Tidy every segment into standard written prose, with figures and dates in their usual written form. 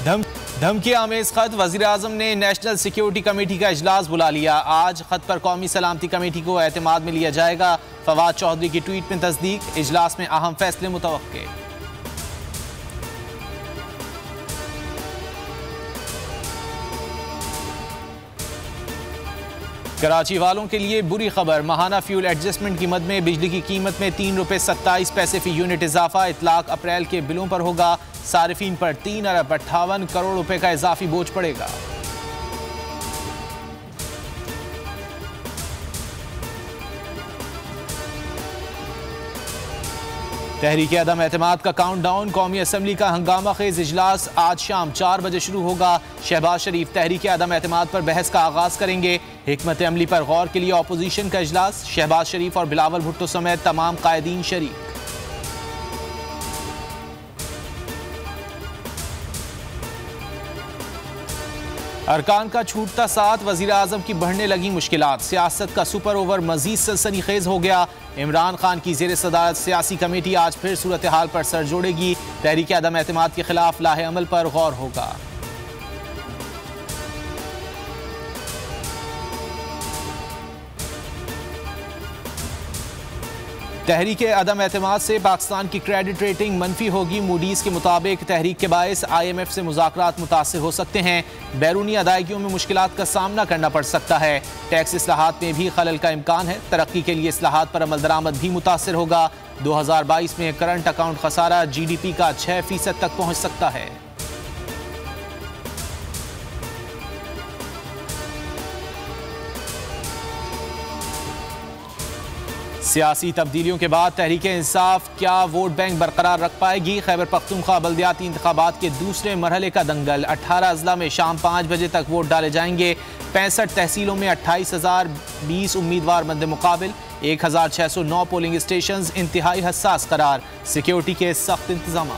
धमकी आमेज खत। वजीर आजम ने नेशनल सिक्योरिटी कमेटी का इजलास बुला लिया। आज खत पर कौमी सलामती कमेटी को एतमाद में लिया जाएगा। फवाद चौधरी की ट्वीट में तस्दीक। इजलास में अहम फैसले मुतवक्के। कराची वालों के लिए बुरी खबर। माहाना फ्यूल एडजस्टमेंट कीमत में बिजली की कीमत में ₹3.27 फी यूनिट इजाफा। इतलाक अप्रैल के बिलों पर होगा। सारिफीन पर 3 अरब 58 करोड़ रुपए का इजाफी बोझ पड़ेगा। तहरीके अदम एतमाद का काउंटडाउन। कौमी असम्बली का हंगामा खेज इजलास आज शाम 4 बजे शुरू होगा। शहबाज शरीफ तहरीके अदम एतमाद पर बहस का आगाज करेंगे। हिकमत अमली पर गौर के लिए अपोजिशन का इजलास। शहबाज शरीफ और बिलावल भुट्टो समेत तमाम कायदीन शरीक। अरकान का छूटता साथ। वजीर आजम की बढ़ने लगी मुश्किलात। सियासत का सुपर ओवर मजीद सनसनीखेज हो गया। इमरान खान की जेर सदारत सियासी कमेटी आज फिर सूरत हाल पर सर जोड़ेगी। तहरीक अदम एतमाद के खिलाफ लाहे अमल पर गौर होगा। तहरीक अदम एतमाद से पाकिस्तान की क्रेडिट रेटिंग मनफी होगी। मूडीज के मुताबिक तहरीक के बायस IMF से मुज़ाकरात मुतासिर हो सकते हैं। बैरूनी अदायगियों में मुश्किलात का सामना करना पड़ सकता है। टैक्स इस्लाहात में भी खलल का इम्कान है। तरक्की के लिए इस्लाहात पर अमल दरामद भी मुतासिर होगा। 2022 में करंट अकाउंट खसारा GDP का 6% तक पहुँच सकता है। सियासी तब्दीलियों के बाद तहरीक इंसाफ क्या वोट बैंक बरकरार रख पाएगी? खैबर पख्तूनख्वा बल्दियाती इंतखाबात के दूसरे मरहले का दंगल। 18 अजला में शाम 5 बजे तक वोट डाले जाएंगे। 65 तहसीलों में 28,020 उम्मीदवार मद्द मुकाबिल। 1,609 पोलिंग स्टेशन इंतहाई हसास करार। सिक्योरिटी के सख्त इंतजाम।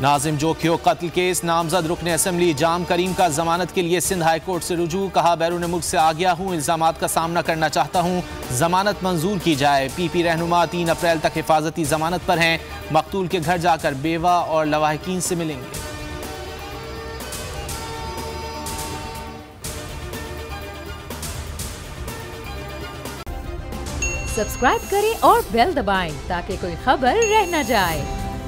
नाजिम जोखियो कत्ल केस। नामजद रुकन असम्बली जाम करीम का जमानत के लिए सिंध हाई कोर्ट से रुजू। कहा बैरून मुल्क से आ गया हूँ, इल्जामात का सामना करना चाहता हूँ, जमानत मंजूर की जाए। PP रहनुमा 3 अप्रैल तक हिफाजती जमानत पर हैं। मकतूल के घर जाकर बेवा और लवाहिकीन से मिलेंगे। सब्सक्राइब करें और बेल दबाएं ताकि कोई खबर रह न जाए।